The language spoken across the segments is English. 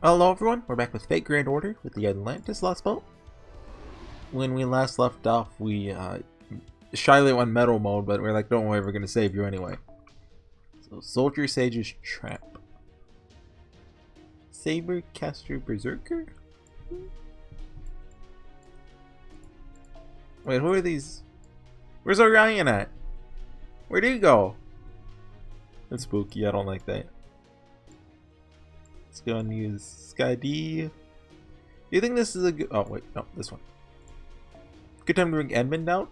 Hello everyone, we're back with Fate Grand Order with the Atlantis Lost Boat. When we last left off, we shyly went metal mode, but we're like, don't worry, we're gonna save you anyway. So, Soldier Sage's Trap. Saber Caster Berserker? Wait, who are these? Where's Orion at? Where'd he go? That's spooky, I don't like that. Let's go and use Sky D. Do you think this is a good... Oh, wait. No, this one. Good time to bring Edmund out?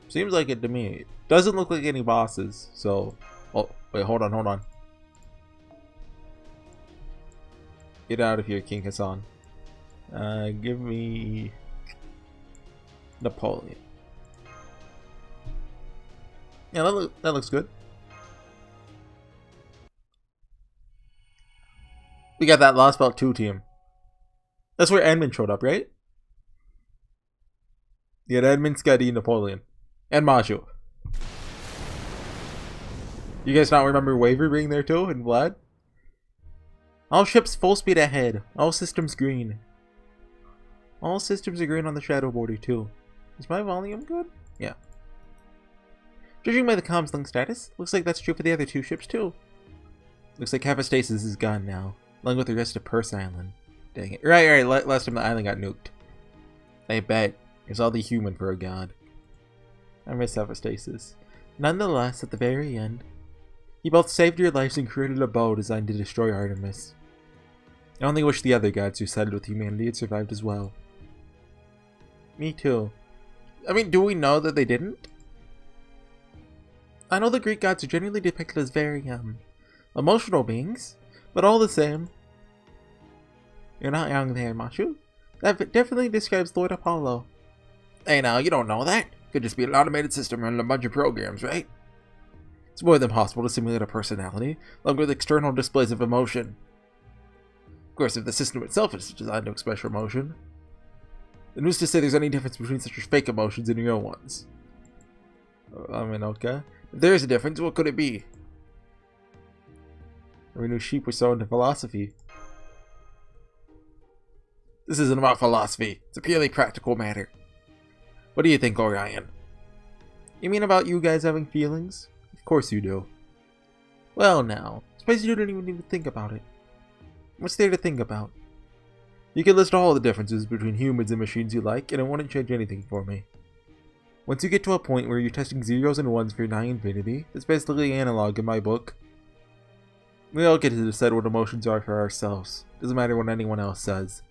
Seems like it to me. Doesn't look like any bosses, so... Oh, wait, hold on. Get out of here, King Hassan. Give me... Napoleon. Yeah, that looks good. We got that Lost Belt 2 team. That's where Edmund showed up, right? You had Edmund, Scuddy, Napoleon. And Maju. You guys not remember Waver being there too? And Vlad? All ships full speed ahead. All systems green. All systems are green on the shadow border too. Is my volume good? Yeah. Judging by the comms link status, looks like that's true for the other two ships too. Looks like Hephaestus is gone now, along with the rest of Perse Island. Dang it. Right, last time the island got nuked. I bet. It's all the human for a god. I miss Hephaestus. Nonetheless, at the very end, you both saved your lives and created a bow designed to destroy Artemis. I only wish the other gods who sided with humanity had survived as well. Me too. I mean, do we know that they didn't? I know the Greek gods are generally depicted as very, emotional beings, but all the same. You're not young there, Machu. That definitely describes Lord Apollo. Hey now, you don't know that. Could just be an automated system running a bunch of programs, right? It's more than possible to simulate a personality, along with external displays of emotion. Of course, if the system itself is designed to express emotion, then who's to say there's any difference between such fake emotions and real ones? I mean, okay. If there is a difference, what could it be? We knew sheep were so into philosophy. This isn't about philosophy. It's a purely practical matter. What do you think, Orion? You mean about you guys having feelings? Of course you do. Well now, suppose you don't even need to think about it. What's there to think about? You can list all the differences between humans and machines you like, and it wouldn't change anything for me. Once you get to a point where you're testing zeros and ones for nigh infinity, it's basically analog in my book. We all get to decide what emotions are for ourselves. Doesn't matter what anyone else says.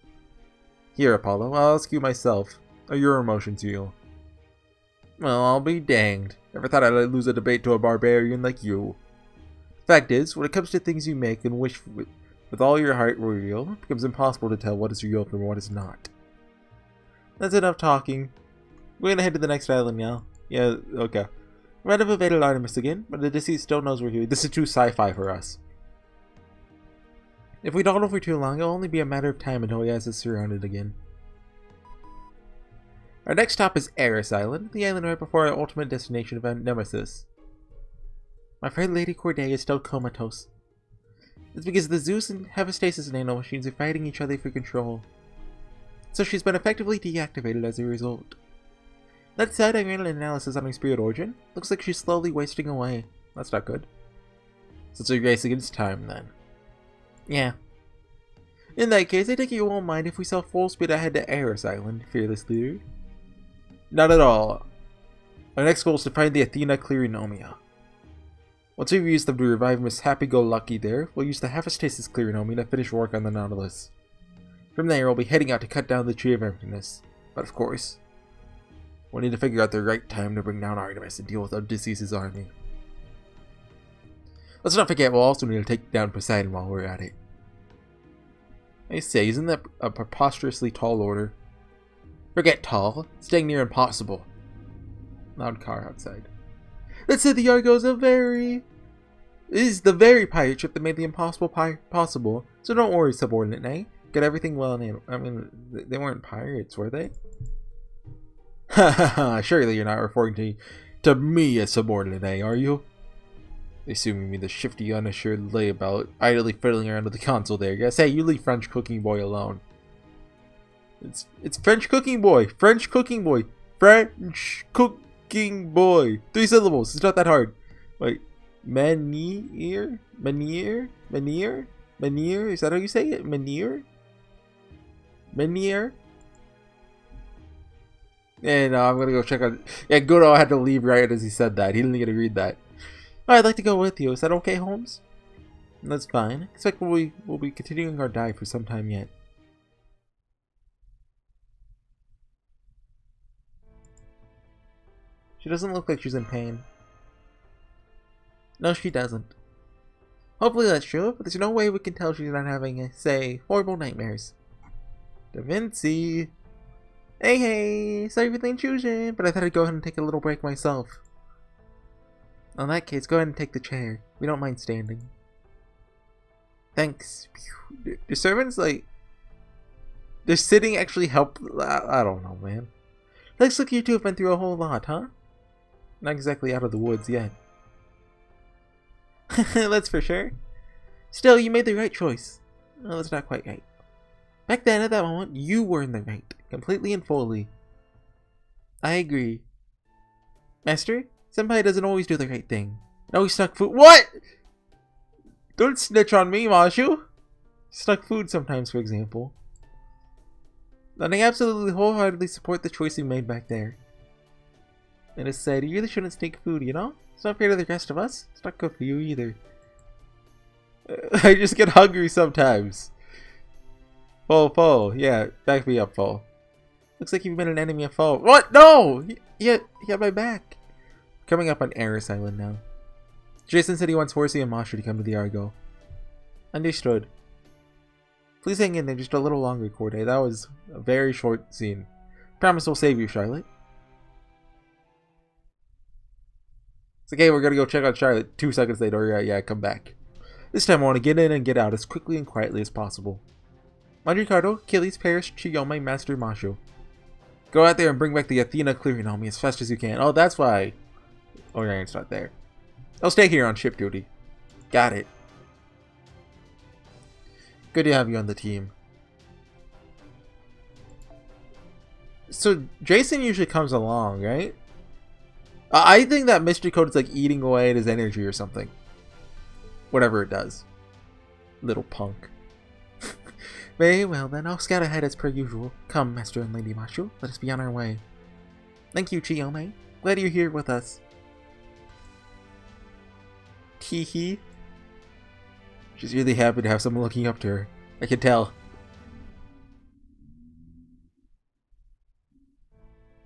Here, Apollo, I'll ask you myself. Are your emotions real? Well, I'll be danged. Never thought I'd lose a debate to a barbarian like you. Fact is, when it comes to things you make and wish with all your heart were real, it becomes impossible to tell what is real from what is not. That's enough talking. We're gonna head to the next island now. Yeah, okay. We might have evaded Artemis again, but the deceased still knows we're here. This is too sci-fi for us. If we dawdle for too long, it'll only be a matter of time until he has us surrounded again. Our next stop is Eris Island, the island right before our ultimate destination of Nemesis. My friend Lady Corday is still comatose. It's because the Zeus and Hephaestus nano machines are fighting each other for control. So she's been effectively deactivated as a result. That said, I ran an analysis on her spirit origin. Looks like she's slowly wasting away. That's not good. So it's a race against time then. Yeah. In that case, I think you won't mind if we sail full speed ahead to Eris Island, fearless leader. Not at all. Our next goal is to find the Athena Clearinomia. Once we've used them to revive Miss Happy-Go-Lucky there, we'll use the Hephaestus Clearinomia to finish work on the Nautilus. From there, we'll be heading out to cut down the Tree of Emptiness. But of course, we'll need to figure out the right time to bring down Artemis and deal with Odysseus' army. Let's not forget we'll also need to take down Poseidon while we're at it. I say, isn't that a preposterously tall order? Forget tall, it's dang near impossible. Loud car outside. That said, the Argo is the very pirate ship that made the impossible possible, so don't worry, subordinate, eh? Got everything well in hand. I mean, they weren't pirates, were they? Ha ha ha, surely you're not referring to me as subordinate, eh, are you? Assuming me the shifty, unassured layabout, idly fiddling around with the console there. Gotta say, you leave French cooking boy alone. It's French cooking boy! French cooking boy! French cooking boy! 3 syllables, it's not that hard. Wait. Manier? Manier? Manier? Manier? Is that how you say it? Manier? Manier? And I'm gonna go check on. Yeah, Godo had to leave right as he said that. He didn't get to read that. Oh, I'd like to go with you. Is that okay, Holmes? That's fine. I expect we'll be continuing our dive for some time yet. She doesn't look like she's in pain. No, she doesn't. Hopefully that's true, but there's no way we can tell she's not having, say, horrible nightmares. Da Vinci! Hey, sorry for the intrusion, but I thought I'd go ahead and take a little break myself. In that case, go ahead and take the chair. We don't mind standing. Thanks. The servants, like... They're sitting actually help... I don't know, man. Looks like you two have been through a whole lot, huh? Not exactly out of the woods yet. That's for sure. Still, you made the right choice. No, that's not quite right. Back then, at that moment, you were in the right. Completely and fully. I agree. Master, Senpai doesn't always do the right thing. No, he snuck food. What?! Don't snitch on me, Mashu! Snuck food sometimes, for example. And I absolutely wholeheartedly support the choice you made back there. And it said, you really shouldn't sneak food, you know? It's not fair to the rest of us. It's not good for you either. I just get hungry sometimes. Foe. Yeah, back me up, Foe. Looks like you've been an enemy of Foe. What? No! He had my back. Coming up on Eris Island now. Jason said he wants Horsey and Mashu to come to the Argo. Understood. Please hang in there just a little longer, Corday. That was a very short scene. Promise we'll save you, Charlotte. It's okay, we're gonna go check out Charlotte. 2 seconds later, yeah, come back. This time I want to get in and get out as quickly and quietly as possible. Ricardo, Achilles, Paris, Chiyome, Master, Mashu. Go out there and bring back the Athena clearing on me as fast as you can. Oh, that's why Orion's not there. I'll stay here on ship duty. Got it. Good to have you on the team. So, Jason usually comes along, right? I think that mystery code is like eating away at his energy or something. Whatever it does. Little punk. Very well then, I'll scout ahead as per usual. Come, Master and Lady Mashu, let us be on our way. Thank you, Chiyome. Glad you're here with us. Teehee. She's really happy to have someone looking up to her. I can tell.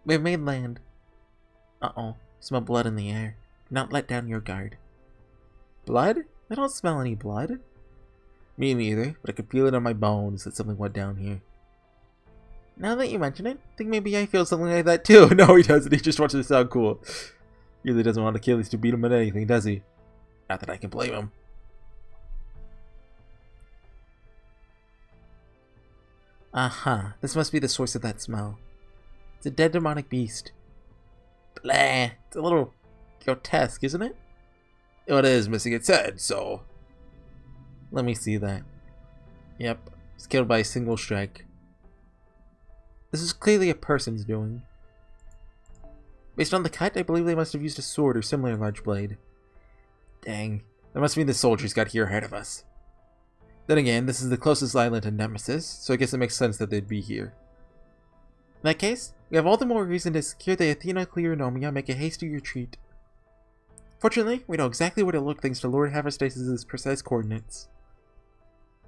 We've made land. Uh-oh. Smell blood in the air. Do not let down your guard. Blood? I don't smell any blood. Me neither, but I could feel it in my bones that something went down here. Now that you mention it, I think maybe I feel something like that too. No, he doesn't. He just wants it to sound cool. He really doesn't want Achilles to beat him at anything, does he? Not that I can blame him. Aha, this must be the source of that smell. It's a dead demonic beast. Blah, it's a little grotesque, isn't it? It is missing its head, so... Let me see that. Yep, it's killed by a single strike. This is clearly a person's doing. Based on the cut, I believe they must have used a sword or similar large blade. Dang, that must mean the soldiers got here ahead of us. Then again, this is the closest island to Nemesis, so I guess it makes sense that they'd be here. In that case, we have all the more reason to secure the Athena Clearonomia and make a hasty retreat. Fortunately, we know exactly where to look thanks to Lord Hephaestus' precise coordinates.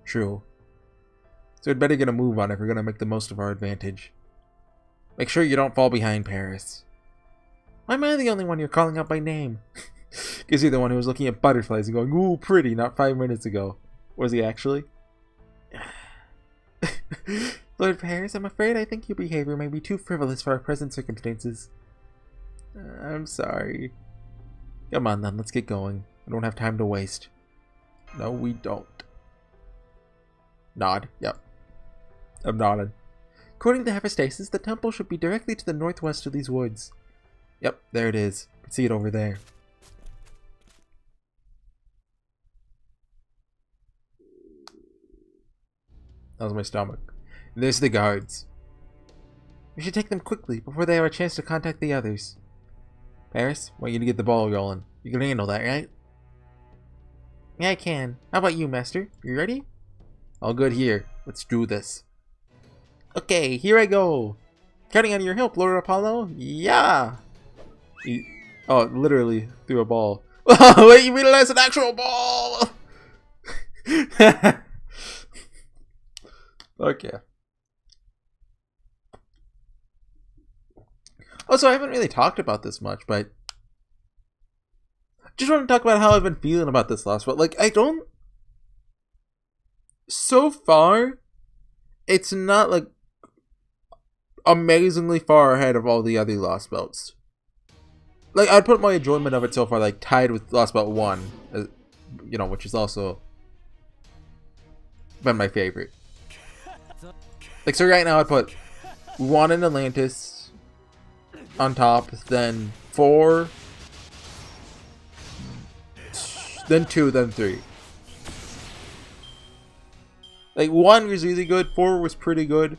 True. So we'd better get a move on if we're going to make the most of our advantage. Make sure you don't fall behind, Paris. Why am I the only one you're calling out by name? Because you're the one who was looking at butterflies and going, ooh, pretty, not 5 minutes ago. Was he actually? Lord Paris, I'm afraid I think your behavior may be too frivolous for our present circumstances. I'm sorry. Come on then, let's get going. I don't have time to waste. No, we don't. Nod. Yep. I'm nodding. According to Hephaestus, the temple should be directly to the northwest of these woods. Yep, there it is. You can see it over there. That was my stomach. And there's the guards. We should take them quickly before they have a chance to contact the others. Paris, I want you to get the ball rolling. You can handle that, right? Yeah, I can. How about you, Master? You ready? All good here. Let's do this. Okay, here I go. Counting on your help, Lord Apollo. Yeah. Oh, literally threw a ball. Wait, you mean that's an actual ball? Okay. Also, I haven't really talked about this much, but just want to talk about how I've been feeling about this last one. Like, I don't... So far, it's not, like, amazingly far ahead of all the other Lost Belts. Like, I'd put my enjoyment of it so far, like, tied with Lost Belt 1, you know, which is also been my favorite. Like, so right now I'd put 1 in Atlantis on top, then 4, then 2, then 3. Like, 1 was really good, 4 was pretty good,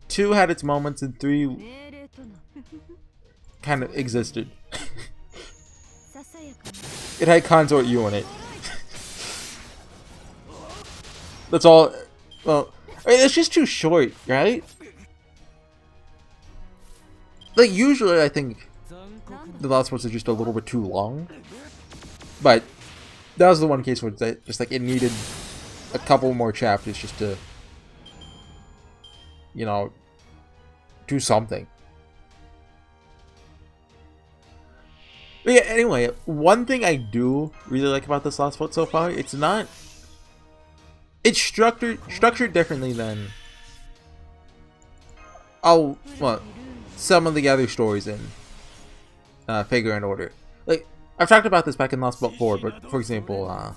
2 had its moments, and 3 kind of existed. It had Consort U in it. That's all. Well, I mean, it's just too short, right? Like, usually I think the last ones are just a little bit too long. But that was the one case where it's just like it needed a couple more chapters just to, you know, do something. But yeah, anyway, one thing I do really like about this last book so far, it's structured differently than some of the other stories in Figure and Order. Like, I've talked about this back in Lost Book 4, but for example,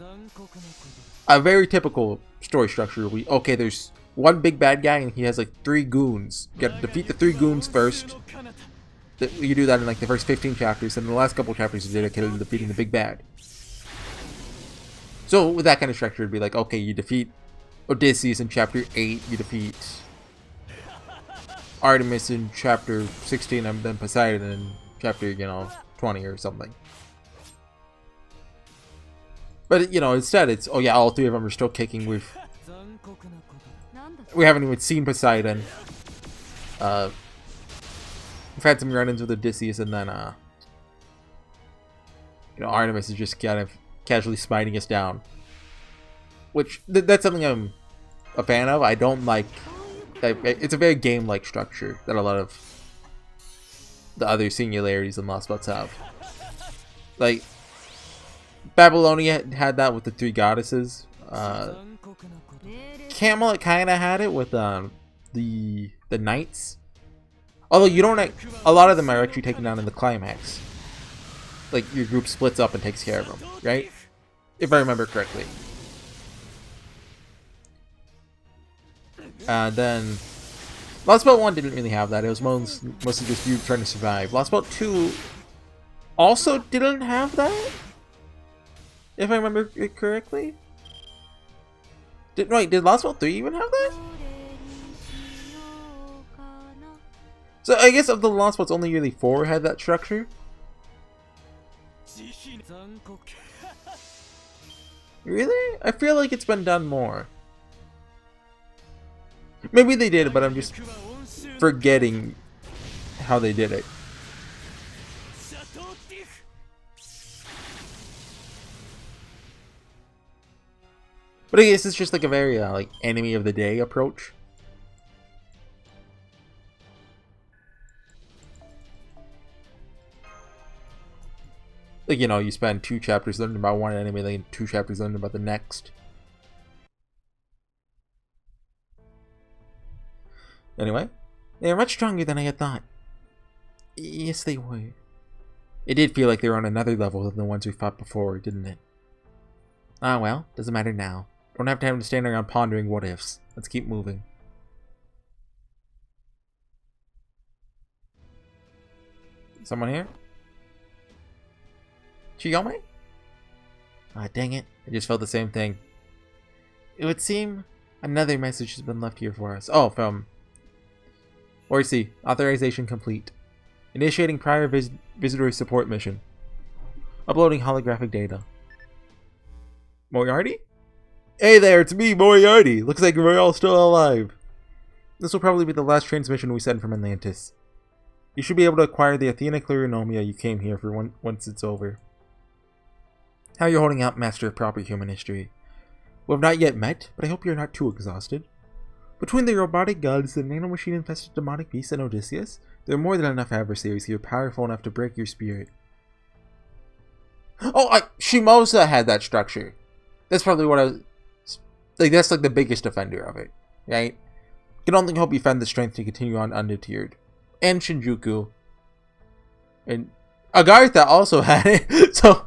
a very typical story structure. There's one big bad guy and he has like 3 goons. You gotta defeat the 3 goons first. You do that in like the first 15 chapters, and the last couple chapters is dedicated to defeating the big bad. So with that kind of structure, it'd be like, okay, you defeat Odysseus in chapter 8, you defeat Artemis in chapter 16, and then Poseidon in chapter, 20 or something. But, instead it's, oh yeah, all 3 of them are still kicking. We haven't even seen Poseidon. We've had some run-ins with Odysseus, and then, Artemis is just kind of casually smiting us down. Which, that's something I'm a fan of. I don't like... It's a very game-like structure that a lot of the other singularities and Lost Belts have. Like, Babylonia had that with the 3 goddesses. Camelot kind of had it with the knights. Although you don't, a lot of them are actually taken down in the climax. Like, your group splits up and takes care of them, right? If I remember correctly. Then Lost Belt 1 didn't really have that. It was mostly just you trying to survive. Lost Belt 2 also didn't have that, if I remember it correctly. Did Lost Belt 3 even have that? So I guess of the Lost Belts, only really 4 had that structure. Really? I feel like it's been done more. Maybe they did, but I'm just forgetting how they did it. But I guess it's just like a very like enemy of the day approach. Like, you spend 2 chapters learning about one enemy, then 2 chapters learning about the next. Anyway, they are much stronger than I had thought. Yes, they were. It did feel like they were on another level than the ones we fought before, didn't it? Ah, well, doesn't matter now. Don't have time to stand around pondering what ifs. Let's keep moving. Someone here? Chiyome? Ah, dang it. I just felt the same thing. It would seem Another message has been left here for us. Oh, from Horsey. Authorization complete. Initiating prior visitor support mission. Uploading holographic data. Moriarty? Hey there, it's me, Moriarty. Looks like we're all still alive. This will probably be the last transmission we send from Atlantis. You should be able to acquire the Athena Clarinomia you came here for once it's over. How are you holding out, Master of Proper Human History? We have not yet met, but I hope you're not too exhausted. Between the robotic gods, the nanomachine-infested demonic beast, and Odysseus, there are more than enough adversaries here powerful enough to break your spirit. Oh, Shimosa had that structure. That's probably what I was... Like, that's like the biggest offender of it, right? Can only hope you find the strength to continue on undeterred. And Shinjuku. And Agartha also had it, so...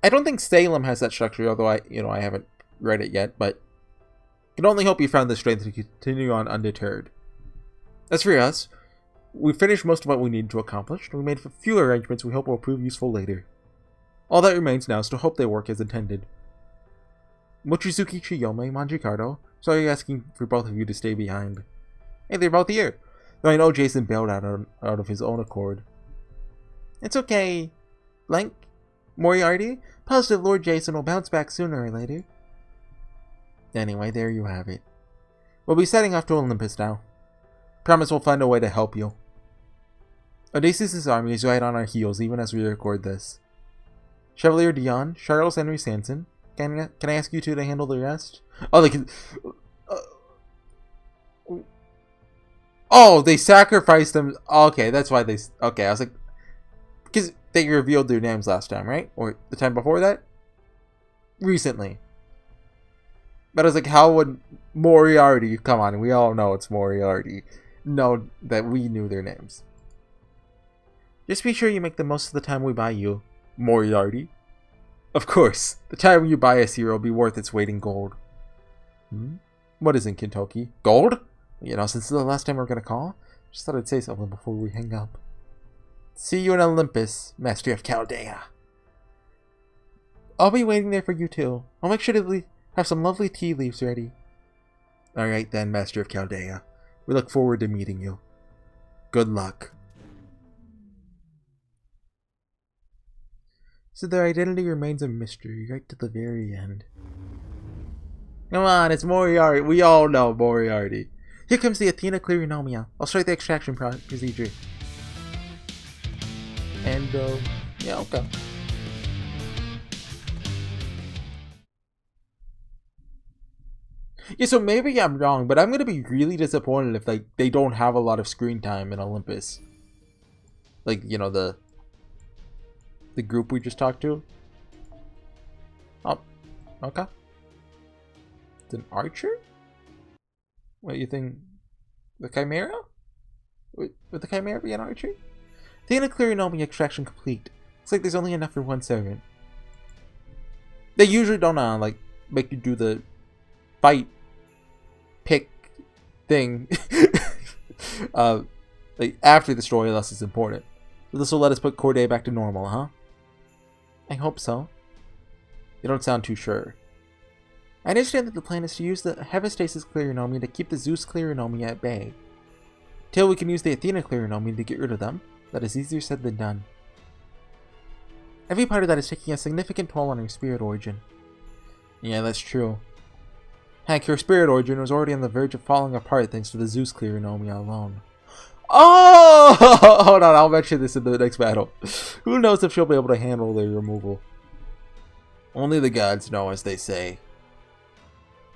I don't think Salem has that structure, although I haven't read it yet, but can only hope you found the strength to continue on undeterred. As for us, we finished most of what we needed to accomplish, and we made a few arrangements we hope will prove useful later. All that remains now is to hope they work as intended. Mochizuki Chiyome, Manjikardo, sorry asking for both of you to stay behind. Hey, they're both here, though I know Jason bailed out of his own accord. It's okay, Blank. Moriarty, positive Lord Jason will bounce back sooner or later. Anyway, there you have it. We'll be setting off to Olympus now. Promise we'll find a way to help you. Odysseus' army is right on our heels even as we record this. Chevalier Dion, Charles Henry Sanson, can I ask you two to handle the rest? Oh, they can... oh, they sacrificed them. Okay, that's why they... Okay, I was like... Because they revealed their names last time, right? Or the time before that? Recently. But I was like, how would Moriarty, come on, we all know it's Moriarty, know that we knew their names? Just be sure you make the most of the time we buy you, Moriarty. Of course, the time you buy us here will be worth its weight in gold. What is in Kentucky? Gold? You know, since the last time we're gonna call, just thought I'd say something before we hang up. See you in Olympus, Master of Chaldea. I'll be waiting there for you too. I'll make sure to have some lovely tea leaves ready. Alright then, Master of Chaldea. We look forward to meeting you. Good luck. So their identity remains a mystery right to the very end. Come on, it's Moriarty. We all know Moriarty. Here comes the Athena Clarinomia. I'll start the extraction procedure. And, yeah, okay. Yeah, so maybe I'm wrong, but I'm gonna be really disappointed if, like, they don't have a lot of screen time in Olympus. Like, you know, the group we just talked to. Oh, okay. It's an archer? What do you think? The Chimera? Would the Chimera be an archer? Athena Clarinomia extraction complete. Looks like there's only enough for one servant. They usually don't, like, make you do the fight pick thing like after the story, unless it's important. So this will let us put Corday back to normal, huh? I hope so. You don't sound too sure. I understand that the plan is to use the Hephaestus Clarinomia to keep the Zeus Clarinomia at bay. Till we can use the Athena Clarinomia to get rid of them. That is easier said than done. Every part of that is taking a significant toll on her spirit origin. Yeah, that's true. Heck, her spirit origin was already on the verge of falling apart thanks to the Zeus Clarinomia alone. Oh! Hold on, I'll mention this in the next battle. Who knows if she'll be able to handle their removal. Only the gods know, as they say.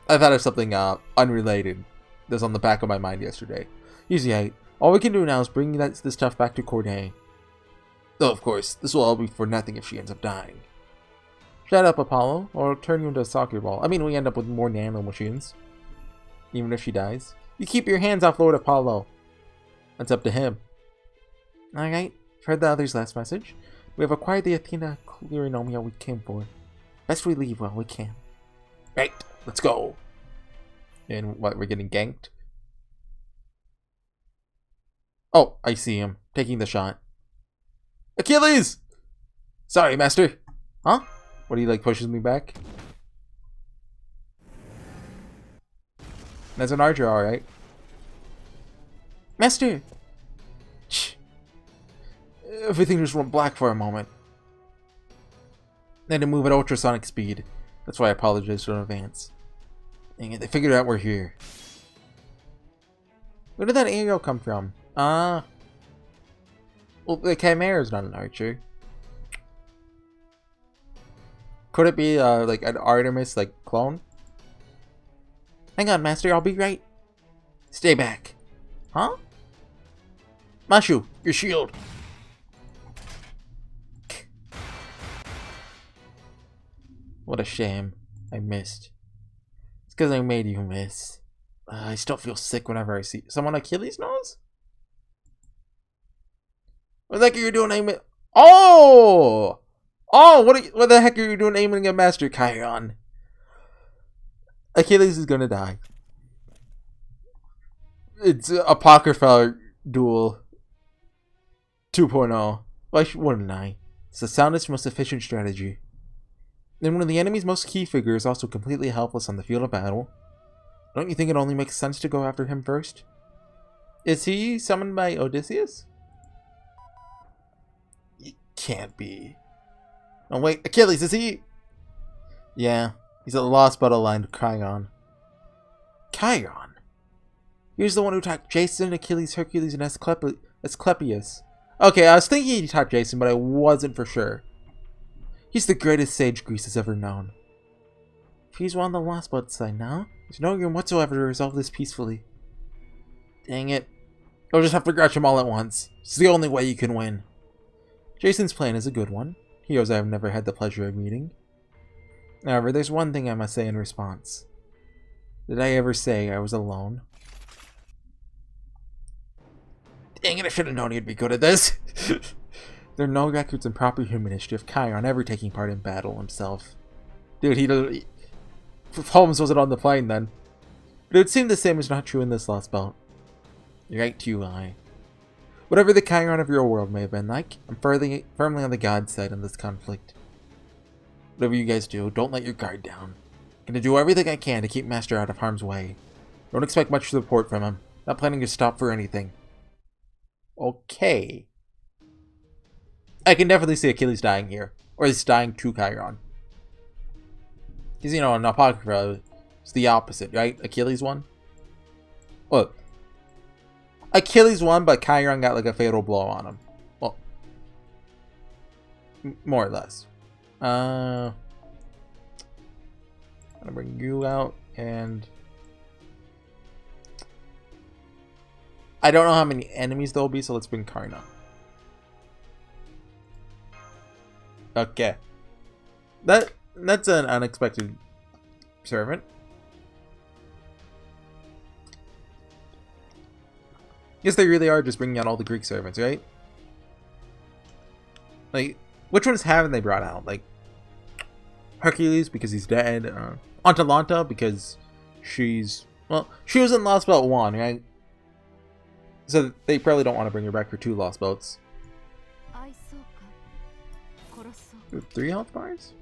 I thought of something unrelated that was on the back of my mind yesterday. Easy, all we can do now is bring this stuff back to Corday. Though, of course, this will all be for nothing if she ends up dying. Shut up, Apollo, or I'll turn you into a soccer ball. I mean, we end up with more nano machines. Even if she dies. You keep your hands off Lord Apollo. That's up to him. Alright, heard the other's last message. We have acquired the Athena Clarinomia we came for. Best we leave while we can. Right, let's go. And what, we're getting ganked? Oh, I see him. Taking the shot. Achilles! Sorry, master. Huh? What, he like pushes me back? That's an archer, alright. Master! Shh. Everything just went black for a moment. I had to move at ultrasonic speed. That's why I apologize in advance. Dang it, they figured out we're here. Where did that aerial come from? Well, the Chimera's not an archer. Could it be, like, an Artemis, like, clone? Hang on, Master, I'll be right. Stay back. Huh? Mashu, your shield. What a shame. I missed. It's because I made you miss. I still feel sick whenever I see someone Achilles' nose? What the heck are you doing aiming? Oh! Oh, what the heck are you doing aiming at Master Chiron? Achilles is gonna die. It's Apocrypha Duel 2.0. Why wouldn't I? It's the soundest, most efficient strategy. Then one of the enemy's most key figures is also completely helpless on the field of battle. Don't you think it only makes sense to go after him first? Is he summoned by Odysseus? He can't be. Oh wait, Achilles, is he? Yeah, he's a lost but aligned Chiron. Chiron? He was the one who attacked Jason, Achilles, Hercules, and Asclepius. Okay, I was thinking he attacked Jason, but I wasn't for sure. He's the greatest sage Greece has ever known. If he's on the lost but side now, there's no room whatsoever to resolve this peacefully. Dang it. You'll just have to crush them all at once. It's the only way you can win. Jason's plan is a good one. Heroes I have never had the pleasure of meeting. However, there's one thing I must say in response. Did I ever say I was alone? Dang it, I should have known he'd be good at this. There are no records in proper human history of Chiron ever taking part in battle himself. Dude, Holmes wasn't on the plane then. But it would seem the same is not true in this lost belt. You're right too, I. Whatever the Chiron of your world may have been like, I'm firmly on the God's side in this conflict. Whatever you guys do, don't let your guard down. I'm gonna do everything I can to keep Master out of harm's way. Don't expect much support from him. Not planning to stop for anything. Okay. I can definitely see Achilles dying here. Or he's dying to Chiron. Because, you know, in Apocrypha, it's the opposite, right? Achilles won? Well, Achilles won, but Chiron got like a fatal blow on him. Well, more or less. I'm gonna bring you out, and I don't know how many enemies there'll be, so let's bring Karna. Okay. That's an unexpected servant. Yes, they really are just bringing out all the Greek servants, right? Like, which ones haven't they brought out? Like, Hercules, because he's dead. Atalanta, because she's... Well, she was in Lost Belt 1, right? So they probably don't want to bring her back for 2 Lost Belts. 3 health bars?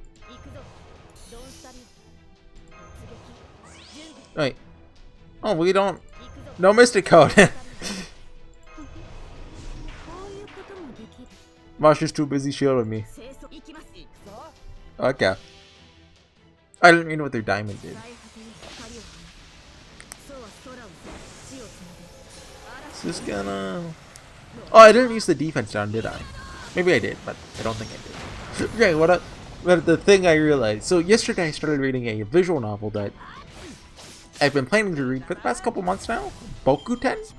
Wait. Oh, we don't... No Mystic Code! Marsha's too busy shielding me. Okay. I didn't even know what their diamond did. Just gonna... Oh, I didn't use the defense down, did I? Maybe I did, but I don't think I did. Okay, but the thing I realized... So yesterday I started reading a visual novel that I've been planning to read for the past couple months now. Bokuten?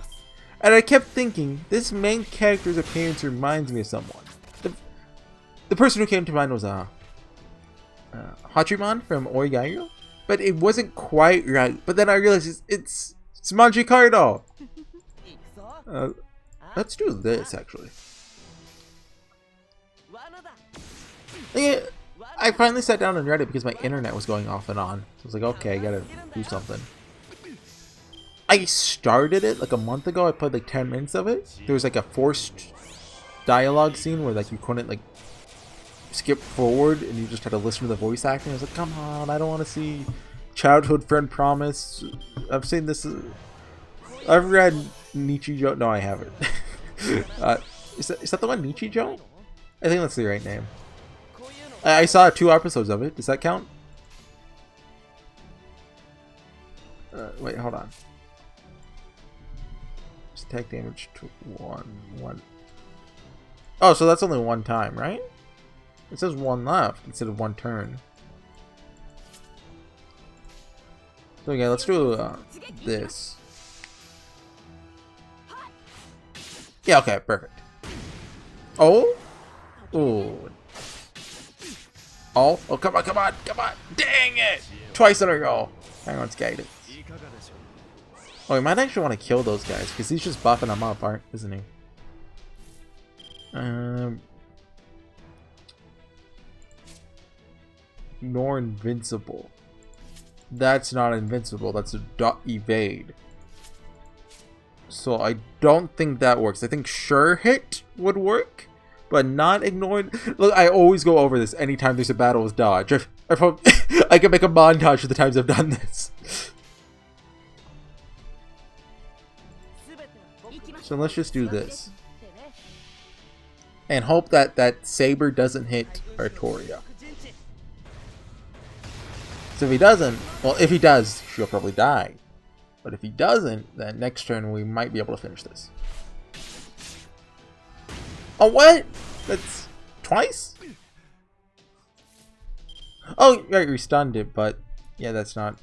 And I kept thinking, this main character's appearance reminds me of someone. The person who came to mind was Hachiman from HorseyEatYou, but it wasn't quite right. But then I realized it's Magikarp. Let's do this actually. Yeah, I finally sat down and read it because my internet was going off and on. So I was like, okay, I gotta do something. I started it like a month ago. I played like 10 minutes of it. There was like a forced dialogue scene where like you couldn't like skip forward and you just had to listen to the voice acting. I was like, come on, I don't want to see childhood friend promise I've seen this. I've read Nichijou. No, I haven't. Is that the one Nichijou? I think that's the right name. I saw 2 episodes of it. Does that count? Wait, hold on. Attack damage to 1. Oh, so that's only 1 time, right? It says 1 left instead of 1 turn. So okay, let's do this. Yeah, okay, perfect. Oh? Ooh. Oh, come on, come on, come on! Dang it! Twice in a row. Hang on, guidance. Oh, we might actually want to kill those guys because he's just buffing them up, isn't he? Nor invincible. That's not invincible. That's a evade. So I don't think that works. I think sure hit would work, but not ignoring. Look, I always go over this anytime there's a battle with dodge. I can make a montage of the times I've done this. So let's just do this. And hope that that saber doesn't hit Artoria. So if he doesn't, well, if he does, she'll probably die. But if he doesn't, then next turn we might be able to finish this. Oh, what? That's twice? Oh, right, we stunned it, but yeah, that's not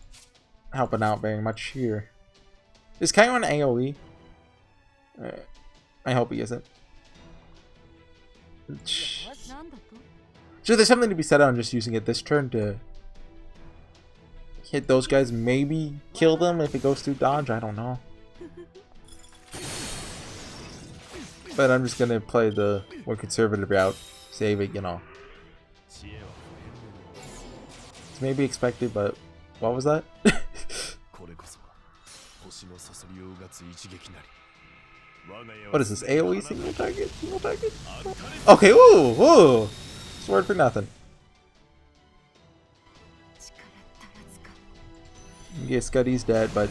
helping out very much here. Is Kairon AoE? I hope he isn't. So there's something to be said on just using it this turn to hit those guys, maybe kill them if it goes through dodge, I don't know. But I'm just gonna play the more conservative route, save it, you know. It's maybe expected, but what was that? What is this? AoE single target? Single target? Okay, ooh, ooh! Sword for nothing. Yeah, Scuddy's dead, but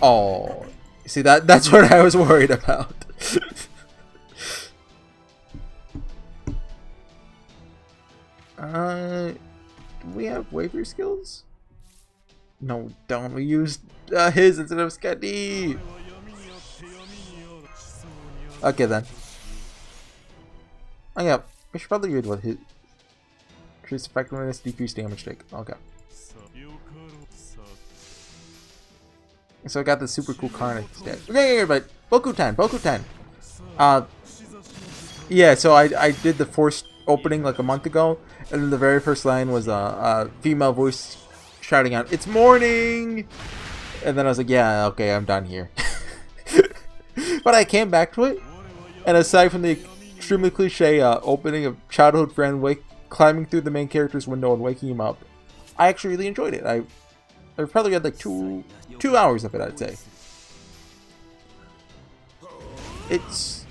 oh, see that's what I was worried about. Do we have waiver skills? No, we don't. We used his instead of Scuddy. Okay then. Oh yeah, we should probably read what his increased effectiveness, decreased damage take. Okay. So I got the super cool Karnak instead. Okay, but Bokutan. Yeah, so I did the forced opening like a month ago, and then the very first line was a female voice shouting out, "It's morning!" And then I was like, yeah, okay, I'm done here. But I came back to it, and aside from the extremely cliche opening of childhood friend climbing through the main character's window and waking him up, I actually really enjoyed it. I probably had like two hours of it, I'd say. It's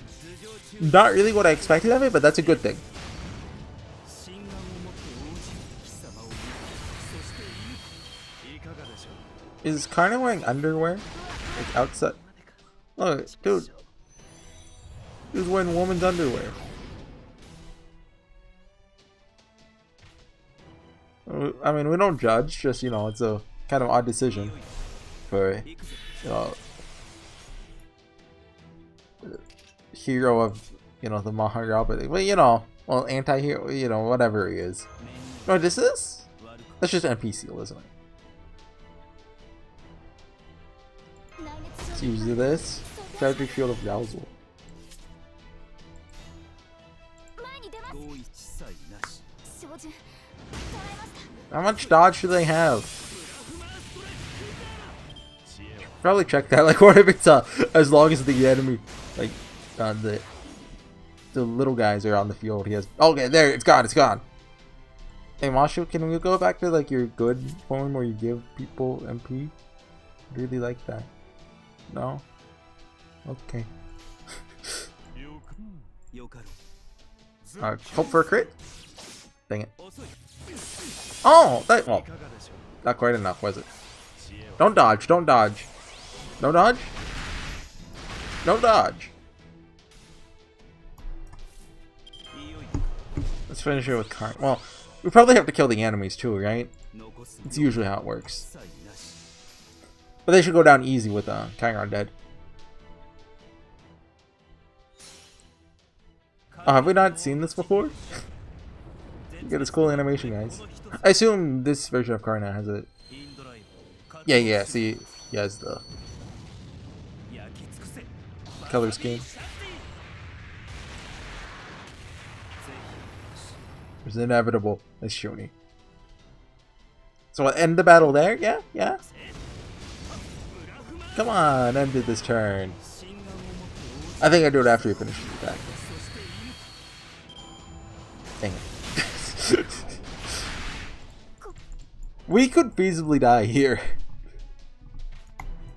not really what I expected of it, but that's a good thing. Is Karna wearing underwear? Like outside? Look, dude. He's wearing woman's underwear. I mean, we don't judge, just, you know, it's a kind of odd decision for, you know, hero of, you know, the Maharaja, but you know, well, anti-hero, you know, whatever he is. No, this is? That's just NPC, isn't it? Let's use this. Tragic Field of Rousal. How much dodge do they have? Probably check that. Like, what if it's as long as the enemy, like, the little guys are on the field? He has. Okay, there, it's gone. It's gone. Hey, Mashu, can we go back to like your good form where you give people MP? I really like that. No. Okay. Hope for a crit. Dang it. Oh, that, well, not quite enough, was it? Don't dodge, don't dodge. No dodge? No dodge. Let's finish it with Karn. Well, we probably have to kill the enemies too, right? It's usually how it works. But they should go down easy with Chiron dead. Oh, have we not seen this before? Look at this cool animation, guys. I assume this version of Karna has it. Yeah, see, he has the color scheme. It's inevitable. It's Shuni. So we'll end the battle there? Yeah? Come on, end it this turn. I think I do it after we finish the attack. Dang it. We could feasibly die here.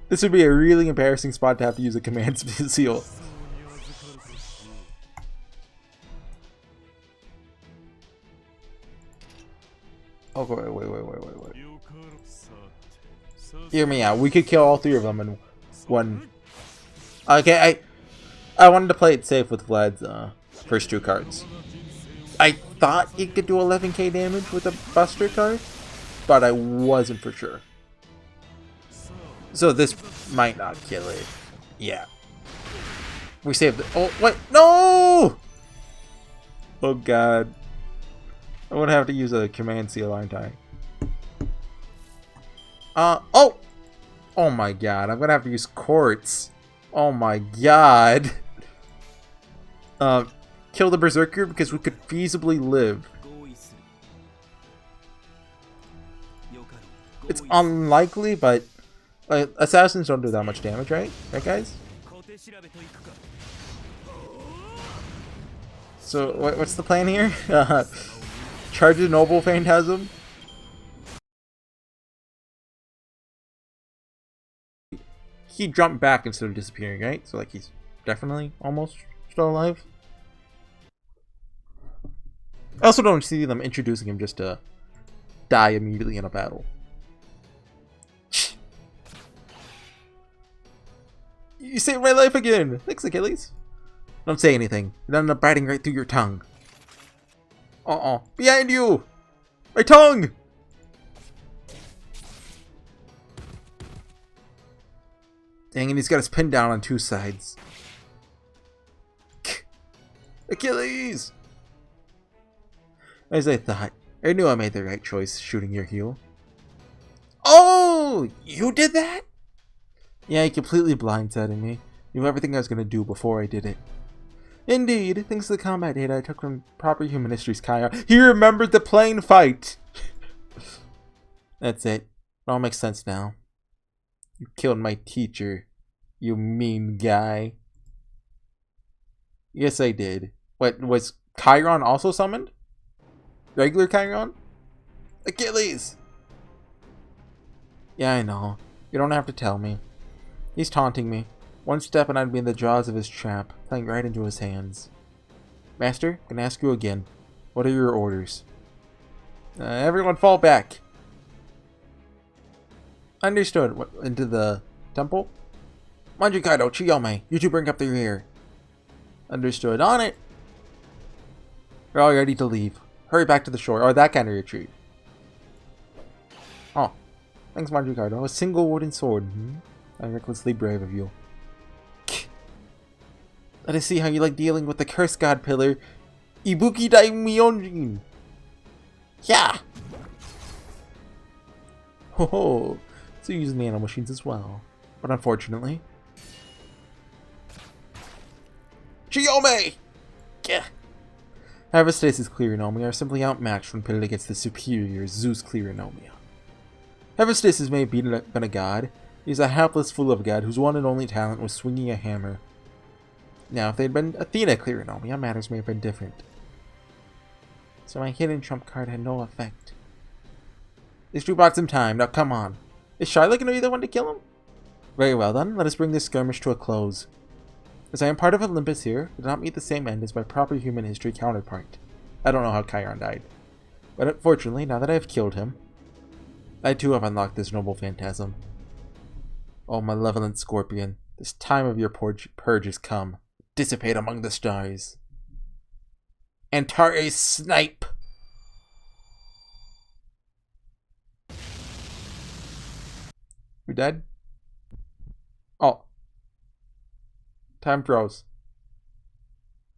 This would be a really embarrassing spot to have to use a command seal. Oh, wait. Hear me out. We could kill all three of them in one. Okay, I wanted to play it safe with Vlad's first two cards. I thought it could do 11k damage with a Buster card, but I wasn't for sure. So this might not kill it. Yeah. We saved it. Oh, wait. No! Oh, God. I would have to use a command seal, aren't I? Oh! Oh my God. I'm gonna have to use quartz. Oh my God. Kill the Berserker because we could feasibly live. It's unlikely, but assassins don't do that much damage, right? Right, guys? So, what's the plan here? Charge the Noble Phantasm? He jumped back instead of disappearing, right? So, like, he's definitely almost still alive. I also don't see them introducing him just to die immediately in a battle. You saved my life again! Thanks, Achilles. Don't say anything. It'll end up biting right through your tongue. Behind you! My tongue! Dang it, he's got us pinned down on two sides. Achilles! As I thought, I knew I made the right choice shooting your heel. Oh! You did that? Yeah, he completely blindsided me. Knew everything I was going to do before I did it. Indeed, thanks to the combat data I took from Proper Human History's Chiron, he remembered the plane fight! That's it. It all makes sense now. You killed my teacher, you mean guy. Yes, I did. What, was Chiron also summoned? Regular Chiron? Achilles! Yeah, I know. You don't have to tell me. He's taunting me. One step and I'd be in the jaws of his trap, playing right into his hands. Master, I can ask you again. What are your orders? Everyone fall back. Understood. What, into the temple? Manjikaido, Chiyome, you two bring up the rear. Understood. On it! We're all ready to leave. Hurry back to the shore, or that kind of retreat. Oh. Thanks, Manjikaido. A single wooden sword. How recklessly brave of you. Let us see how you like dealing with the Curse God Pillar, Ibuki Daimyonjin. Yeah! Ho ho! So you're using nano machines as well. But unfortunately... Chiyome! Yeah! Hephaestus' Clearonomia are simply outmatched when pitted against the superior Zeus Clearonomia. Hephaestus may have been a god. He's a hapless fool of a god whose one and only talent was swinging a hammer. Now, if they'd been Athena Clearonomia, matters may have been different. So my hidden trump card had no effect. These two bought some time, now come on. Is Charlotte going to be the one to kill him? Very well then, let us bring this skirmish to a close. As I am part of Olympus here, I did not meet the same end as my Proper Human History counterpart. I don't know how Chiron died. But unfortunately, now that I have killed him... I too have unlocked this noble phantasm. O malevolent scorpion, this time of your purge has come. Dissipate among the stars. Antares snipe! We dead? Oh. Time froze.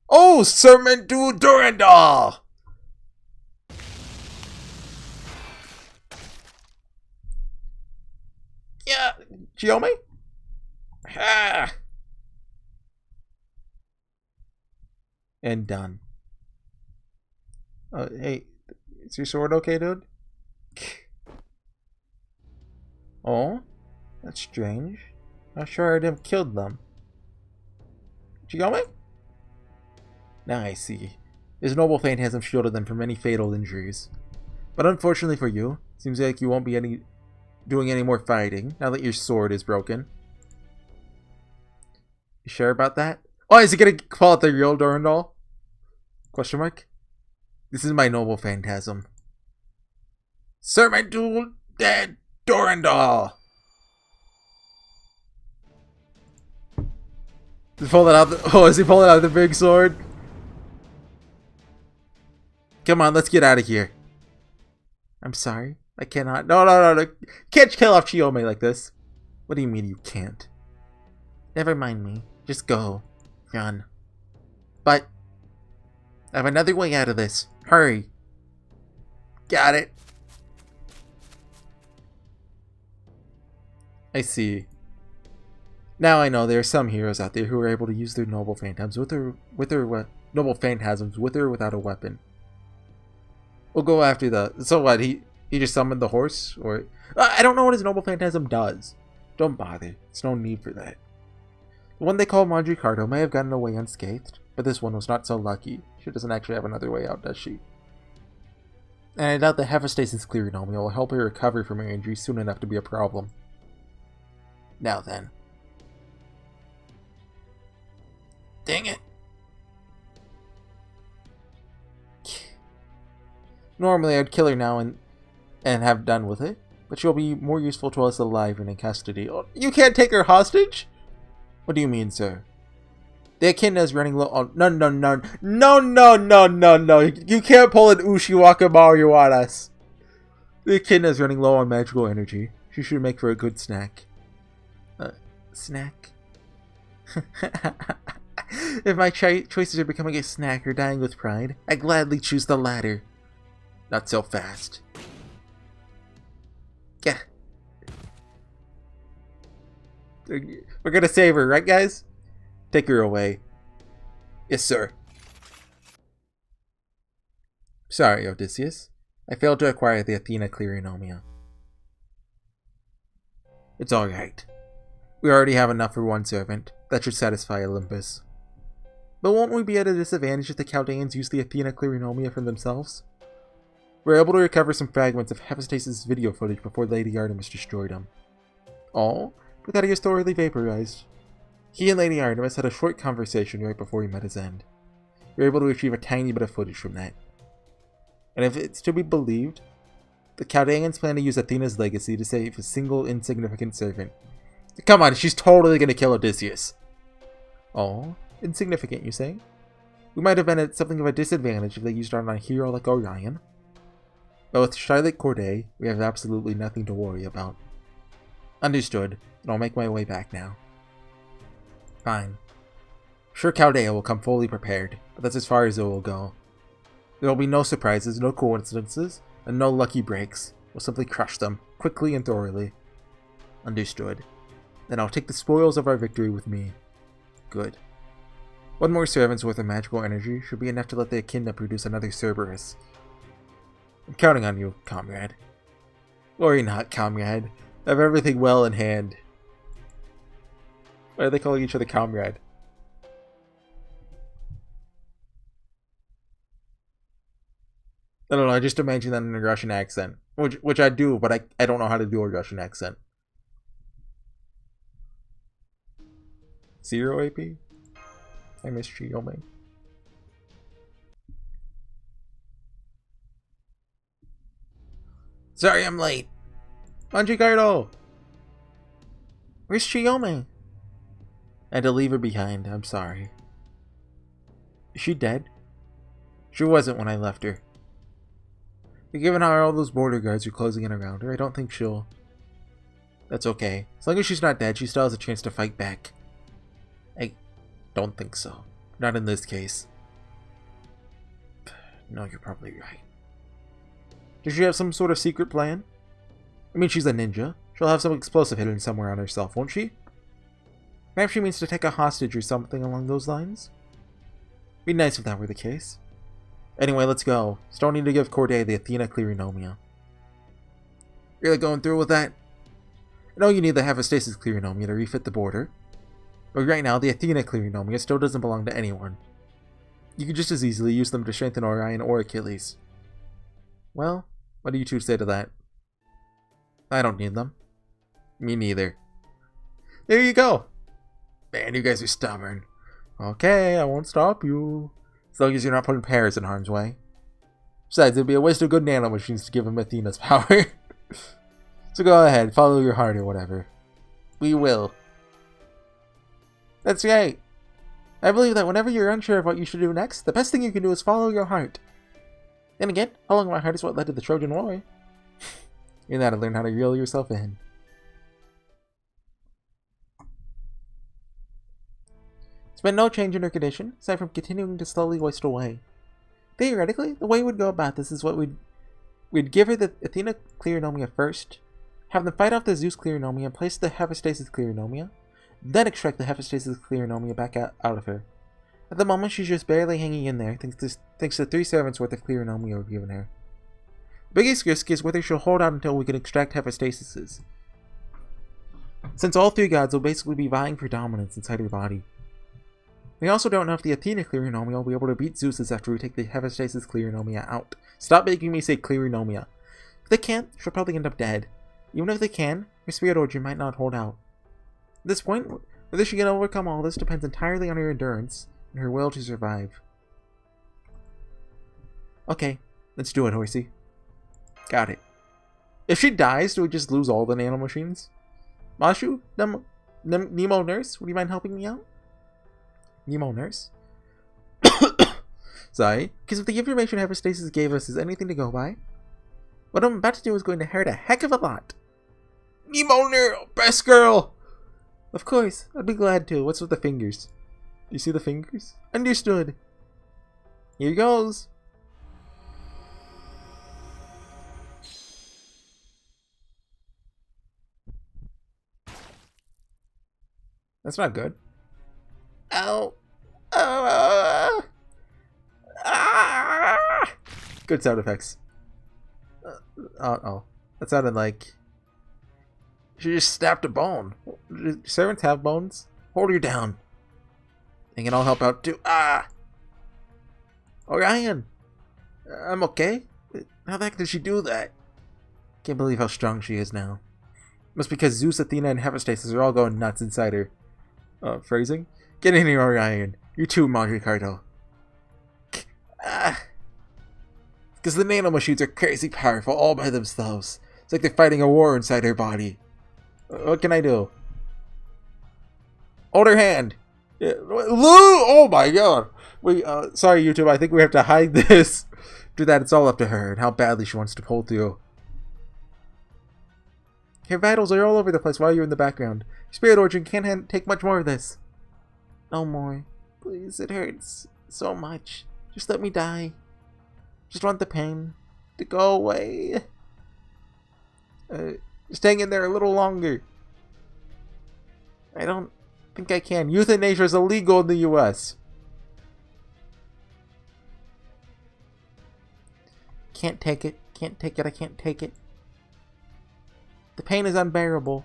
Oh, Sermon du Durandal! Yeah, Chiome? Ah. And done. Hey, is your sword okay, dude? Oh, that's strange. Not sure I'd have killed them. Chiome? Now I see. His noble phantasm shielded them from any fatal injuries. But unfortunately for you, seems like you won't be doing any more fighting now that your sword is broken. You sure about that? Oh, is he gonna call it the real Durandal? Question mark? This is my noble phantasm. Sermon du dead Durandal! Is he pulling out is he pulling out the big sword? Come on, let's get out of here. I'm sorry. I cannot. No. Can't kill off Chiome like this. What do you mean you can't? Never mind me. Just go. Run. But I have another way out of this. Hurry. Got it. I see. Now I know there are some heroes out there who are able to use their noble phantasms with or without a weapon. We'll go after the. So what? He just summoned the horse, or I don't know what his noble phantasm does. Don't bother. There's no need for that. The one they call Mondricardo may have gotten away unscathed, but this one was not so lucky. She doesn't actually have another way out, does she? And I doubt the Hephaestus Clearonomia will help her recover from her injury soon enough to be a problem. Now then. Dang it. Normally I'd kill her now and have done with it, but she'll be more useful to us alive and in custody. Oh, you can't take her hostage? What do you mean, sir? The echidna is running low on... No. You can't pull an Ushiwaka Mario on us. The echidna is running low on magical energy. She should make for a good snack. Snack? If my choices are becoming a snack or dying with pride, I gladly choose the latter. Not so fast. Yeah. We're gonna save her, right guys? Take her away. Yes, sir. Sorry, Odysseus. I failed to acquire the Athena Clearonomia. It's alright. We already have enough for one servant. That should satisfy Olympus. But won't we be at a disadvantage if the Chaldeans use the Athena Clearonomia for themselves? We're able to recover some fragments of Hephaestus' video footage before Lady Artemis destroyed him. Oh, but that he was thoroughly vaporized. He and Lady Artemis had a short conversation right before he met his end. We were able to retrieve a tiny bit of footage from that. And if it's to be believed, the Chaldeans plan to use Athena's legacy to save a single insignificant servant. Come on, she's totally gonna kill Odysseus. Oh, insignificant, you say? We might have been at something of a disadvantage if they used it on a hero like Orion. But with Charlotte Corday, we have absolutely nothing to worry about. Understood, and I'll make my way back now. Fine. Sure, Chaldea will come fully prepared, but that's as far as it will go. There will be no surprises, no coincidences, and no lucky breaks. We'll simply crush them, quickly and thoroughly. Understood. Then I'll take the spoils of our victory with me. Good. One more servant's worth of magical energy should be enough to let the Echidna produce another Cerberus. I'm counting on you, comrade. Worry not, comrade. I have everything well in hand. Why are they calling each other comrade? I don't know, I just imagine that in a Russian accent. Which I do, but I don't know how to do a Russian accent. 0 AP? I miss Chiome. Sorry I'm late. Manjikardo! Where's Chiyome? I had to leave her behind. I'm sorry. Is she dead? She wasn't when I left her. But given how all those border guards are closing in around her, I don't think she'll... That's okay. As long as she's not dead, she still has a chance to fight back. I don't think so. Not in this case. No, you're probably right. Does she have some sort of secret plan? I mean, she's a ninja. She'll have some explosive hidden somewhere on herself, won't she? Perhaps she means to take a hostage or something along those lines? Be nice if that were the case. Anyway, let's go. Still need to give Corday the Athena Clearonomia. Really going through with that? I know you need the Hephaestus Clearonomia to refit the border, but right now the Athena Clearonomia still doesn't belong to anyone. You could just as easily use them to strengthen Orion or Achilles. Well, what do you two say to that? I don't need them. Me neither. There you go. Man, you guys are stubborn. Okay, I won't stop you. As long as you're not putting Paris in harm's way. Besides, it'd be a waste of good nanomachines to give him Athena's power. So go ahead, follow your heart or whatever. We will. That's right. I believe that whenever you're unsure of what you should do next, the best thing you can do is follow your heart. Then again, following my heart is what led to the Trojan War. You gotta learn how to reel yourself in. There's been no change in her condition, aside from continuing to slowly waste away. Theoretically, the way we'd go about this is we'd give her the Athena Clearonomia first, have them fight off the Zeus Clearonomia and place the Hephaestus Clearonomia, then extract the Hephaestus Clearonomia back out of her. At the moment, she's just barely hanging in there, thanks to 3 servants worth of Clearonomia we've given her. The biggest risk is whether she'll hold out until we can extract Hephaestus'. Since all 3 gods will basically be vying for dominance inside her body. We also don't know if the Athena Clearonomia will be able to beat Zeus's after we take the Hephaestus Clearonomia out. Stop making me say Clearonomia. If they can't, she'll probably end up dead. Even if they can, her spirit origin might not hold out. At this point, whether she can overcome all this depends entirely on her endurance and her will to survive. Okay, let's do it, Horsey. Got it. If she dies, do we just lose all the nanomachines? Mashu? Nemo Nurse? Would you mind helping me out? Nemo Nurse? Sorry, because if the information Hephaestus gave us is anything to go by, what I'm about to do is going to hurt a heck of a lot. Nemo Nurse! Best girl! Of course, I'd be glad to. What's with the fingers? Do you see the fingers? Understood. Here goes. That's not good. Ow. Good sound effects. Uh-oh. That sounded like... She just snapped a bone. Do servants have bones? Hold her down. And I'll help out too. Ah! Orion! I'm okay. How the heck did she do that? Can't believe how strong she is now. Must be because Zeus, Athena, and Hephaestus are all going nuts inside her. Phrasing? Get in here, Orion. You too, Manjikardo. Because the nanomachines are crazy powerful all by themselves. It's like they're fighting a war inside her body. What can I do? Hold her hand. Yeah. Oh my god. Wait, sorry YouTube, I think we have to hide this. After that, it's all up to her and how badly she wants to pull through. Her vitals are all over the place while you're in the background. Your spirit origin can't take much more of this. No more. Please, it hurts so much. Just let me die. Just want the pain to go away. Just hang in there a little longer. I don't think I can. Euthanasia is illegal in the US. Can't take it. Can't take it. I can't take it. The pain is unbearable.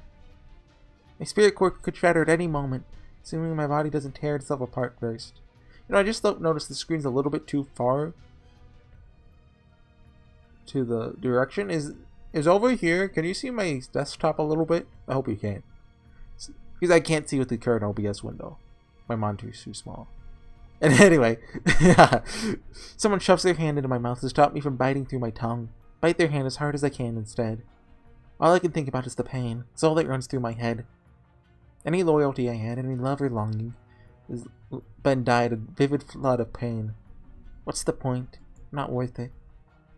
My spirit core could shatter at any moment, assuming my body doesn't tear itself apart first. You know, I just noticed the screen's a little bit too far to the direction. Is over here. Can you see my desktop a little bit? I hope you can. Because I can't see with the current OBS window. My monitor's too small. And anyway, someone shoves their hand into my mouth to stop me from biting through my tongue. Bite their hand as hard as I can instead. All I can think about is the pain. It's all that runs through my head. Any loyalty I had, any love or longing, has been dyed a vivid flood of pain. What's the point? Not worth it.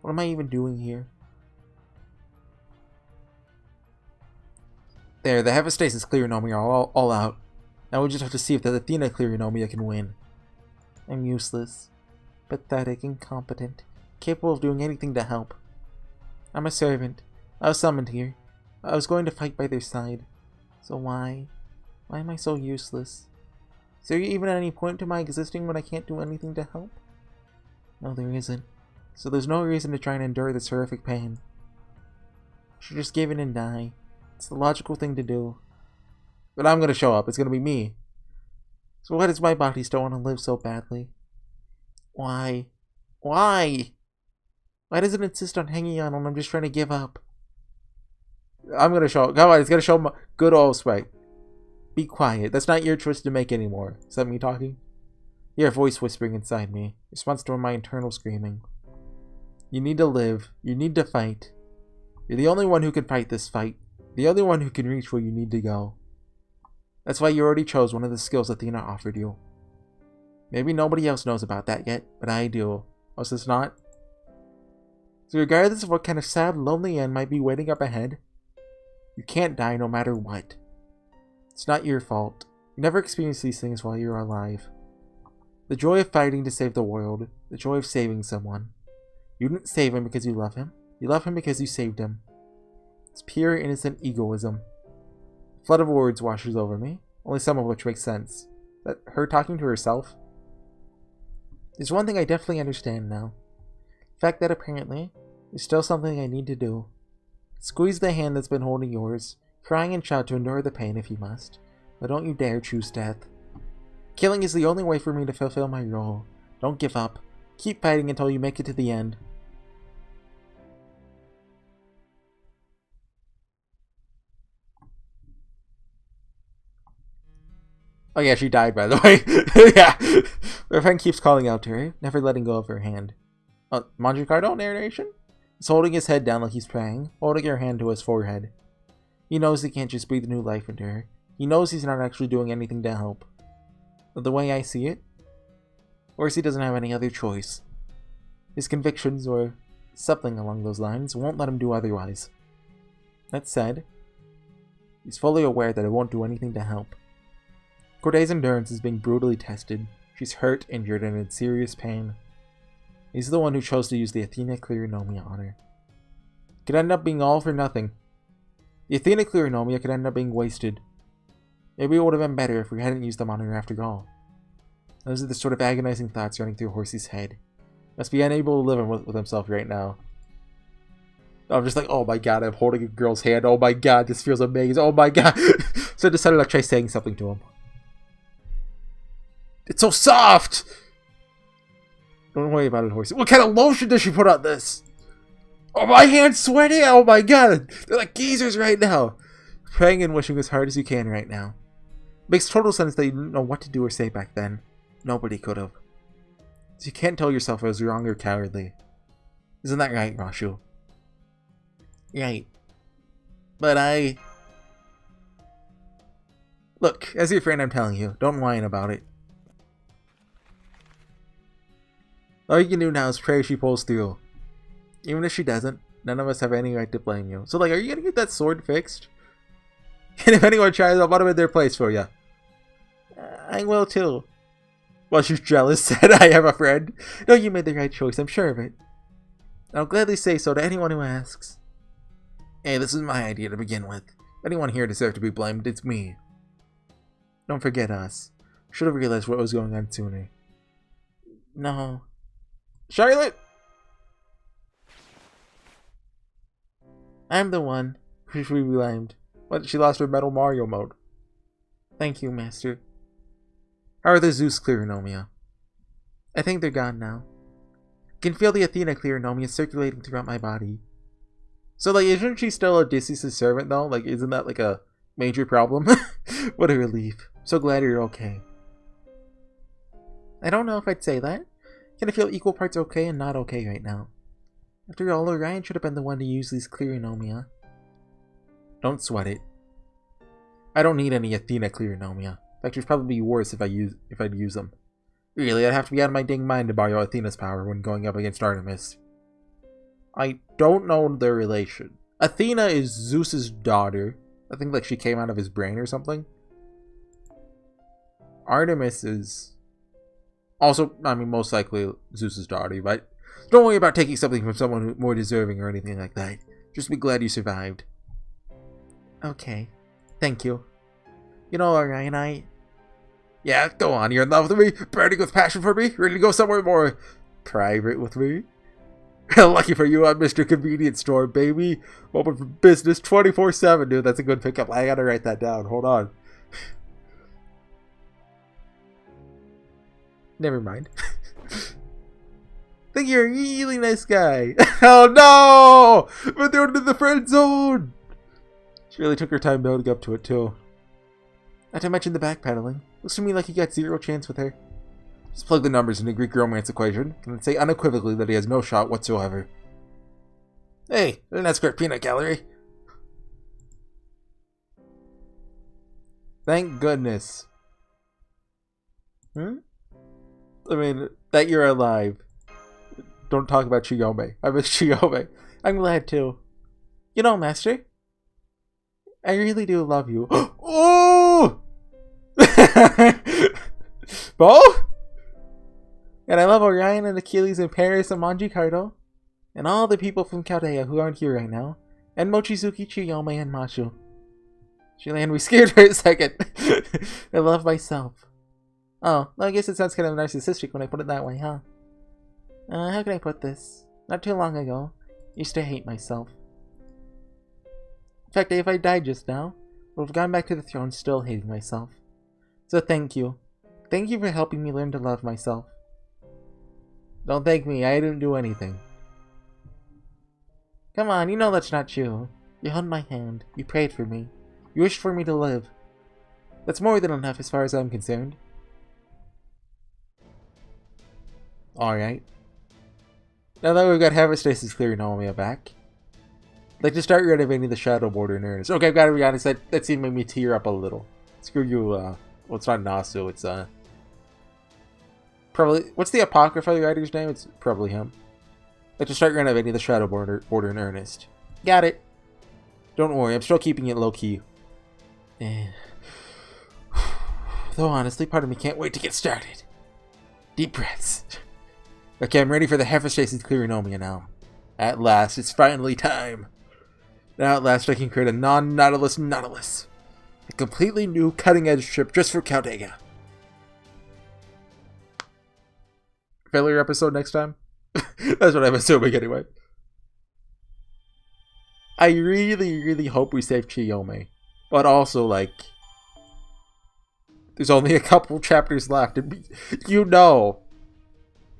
What am I even doing here? There, the Hephaestus Clearonomia are all out. Now we just have to see if the Athena Clearonomia can win. I'm useless. Pathetic, incompetent, capable of doing anything to help. I'm a servant. I was summoned here. I was going to fight by their side. So why? Why am I so useless? Is there even any point to my existing when I can't do anything to help? No, there isn't. So there's no reason to try and endure this horrific pain. I should just give in and die. It's the logical thing to do. But I'm gonna show up. It's gonna be me. So why does my body still want to live so badly? Why? Why? Why does it insist on hanging on when I'm just trying to give up? I'm gonna show up. Come on, it's gonna show my good old Sprite. Be quiet. That's not your choice to make anymore. Is that me talking? You hear a voice whispering inside me. Response to my internal screaming. You need to live. You need to fight. You're the only one who can fight this fight. The only one who can reach where you need to go. That's why you already chose one of the skills Athena offered you. Maybe nobody else knows about that yet, but I do. Oh, so it's not? So regardless of what kind of sad, lonely end might be waiting up ahead, you can't die no matter what. It's not your fault. You never experienced these things while you're alive. The joy of fighting to save the world. The joy of saving someone. You didn't save him because you love him. You love him because you saved him. It's pure, innocent egoism. A flood of words washes over me, only some of which makes sense. That her talking to herself? There's one thing I definitely understand now. The fact that apparently, there's still something I need to do. Squeeze the hand that's been holding yours, crying and shout to endure the pain if you must, but don't you dare choose death. Killing is the only way for me to fulfill my role. Don't give up. Keep fighting until you make it to the end. Oh yeah, she died, by the way. Yeah. Her friend keeps calling out to her, never letting go of her hand. Mangicardo narration? He's holding his head down like he's praying, holding her hand to his forehead. He knows he can't just breathe new life into her. He knows he's not actually doing anything to help. But the way I see it, Horsey doesn't have any other choice. His convictions, or something along those lines, won't let him do otherwise. That said, he's fully aware that it won't do anything to help. Corday's endurance is being brutally tested. She's hurt, injured, and in serious pain. He's the one who chose to use the Athena Clearonomia on her. It could end up being all for nothing. The Athena Clearonomia could end up being wasted. Maybe it would have been better if we hadn't used them on her after all. Those are the sort of agonizing thoughts running through Horsey's head. Must be unable to live with himself right now. I'm just like, oh my god, I'm holding a girl's hand. Oh my god, this feels amazing. Oh my god. So I decided to try saying something to him. It's so soft! Don't worry about it, Horsey. What kind of lotion does she put on this? Oh, my hand's sweaty! Oh my god! They're like geezers right now! Praying and wishing as hard as you can right now. Makes total sense that you didn't know what to do or say back then. Nobody could have. So you can't tell yourself I was wrong or cowardly. Isn't that right, Rashu? Right. But Look, as your friend I'm telling you, don't whine about it. All you can do now is pray she pulls through. Even if she doesn't, none of us have any right to blame you. So like, are you gonna get that sword fixed? And if anyone tries, I'll put them in their place for you. I will too. Well, she's jealous that I have a friend. No, you made the right choice, I'm sure of it. I'll gladly say so to anyone who asks. Hey, this is my idea to begin with. If anyone here deserves to be blamed, it's me. Don't forget us. Should have realized what was going on sooner. No. Charlotte! I'm the one who should be blamed. But she lost her Metal Mario mode. Thank you, Master. How are the Zeus Clearonomia? I think they're gone now. I can feel the Athena Clearonomia circulating throughout my body. So, like, isn't she still Odysseus' servant, though? Like, isn't that, like, a major problem? What a relief. So glad you're okay. I don't know if I'd say that. Can I feel equal parts okay and not okay right now? After all, Orion should have been the one to use these Clearonomia. Don't sweat it. I don't need any Athena Clearnomia. In fact, it'd probably be worse if I'd use them. Really, I'd have to be out of my dang mind to borrow Athena's power when going up against Artemis. I don't know their relation. Athena is Zeus's daughter. I think like she came out of his brain or something. Artemis is also, I mean, most likely Zeus's daughter, but don't worry about taking something from someone more deserving or anything like that. Just be glad you survived. Okay. Thank you. You know, Orion, Yeah, go on. You're in love with me? Burning with passion for me? Ready to go somewhere more private with me? Lucky for you, I'm Mr. Convenience Store, baby. Open for business 24/7, dude. That's a good pickup. I gotta write that down. Hold on. Never mind. Think you're a really nice guy. Oh no! But they're in the friend zone! She really took her time building up to it, too. Not to mention the backpedaling. Looks to me like he got zero chance with her. Just plug the numbers in the Greek romance equation, and say unequivocally that he has no shot whatsoever. Hey, that's great peanut gallery. Thank goodness. I mean, that you're alive. Don't talk about Chiyome. I miss Chiyome. I'm glad too. You know, Master, I really do love you. Oh! Bo? And I love Orion and Achilles and Paris and Manjikardo. And all the people from Chaldea who aren't here right now. And Mochizuki, Chiyome, and Mashu. Julian, we scared for a second. I love myself. Oh, well, I guess it sounds kind of narcissistic when I put it that way, huh? How can I put this? Not too long ago, I used to hate myself. In fact, if I died just now, I would have gone back to the throne still hating myself. So thank you. Thank you for helping me learn to love myself. Don't thank me, I didn't do anything. Come on, you know that's not true. You held my hand, you prayed for me, you wished for me to live. That's more than enough as far as I'm concerned. Alright. Now that we've got Hephaestus Clearnomia back, I'd like to start renovating the Shadow Border in earnest. Okay, I've got to be honest, that scene made me tear up a little. Screw you, well, it's not Nasu, it's, probably, what's the Apocrypha writer's name? It's probably him. I'd like to start renovating the Shadow Border in earnest. Got it. Don't worry, I'm still keeping it low-key. Though honestly, part of me can't wait to get started. Deep breaths. Okay, I'm ready for the Hephaestus Clearnomia now. At last, it's finally time. Now at last I can create a non-Nautilus Nautilus. A completely new cutting-edge ship just for Chaldea. Failure episode next time? That's what I'm assuming anyway. I really, really hope we save Chiyome. But also, like, there's only a couple chapters left. And you know,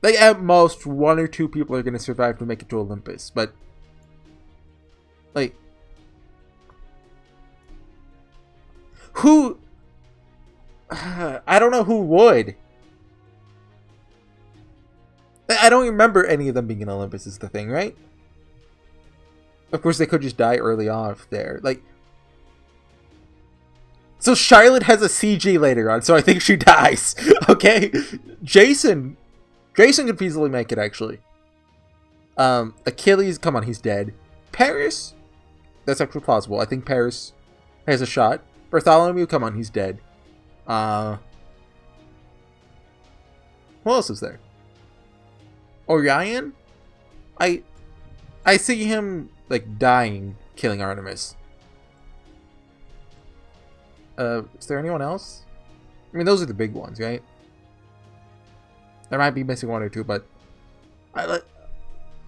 like, at most, 1 or 2 people are going to survive to make it to Olympus. But, like, who? I don't know who would. I don't remember any of them being in Olympus is the thing, right? Of course, they could just die early off there. Like, so Charlotte has a CG later on, so I think she dies. Okay? Jason could easily make it, actually. Achilles, come on, he's dead. Paris? That's actually plausible. I think Paris has a shot. Bartholomew, come on, he's dead. Who else is there? Orion? I see him, like, dying, killing Artemis. Is there anyone else? I mean, those are the big ones, right? There might be missing 1 or 2, but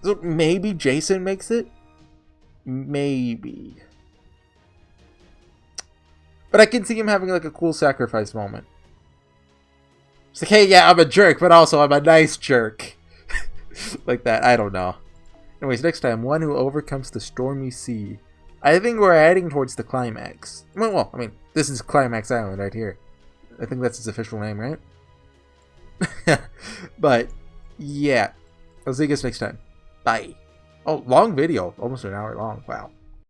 so maybe Jason makes it? Maybe. But I can see him having, like, a cool sacrifice moment. It's like, hey, yeah, I'm a jerk, but also I'm a nice jerk. Like that, I don't know. Anyways, next time, one who overcomes the stormy sea. I think we're heading towards the climax. Well, I mean, this is Climax Island right here. I think that's its official name, right? But, yeah. I'll see you guys next time. Bye. Oh, long video. Almost an hour long. Wow.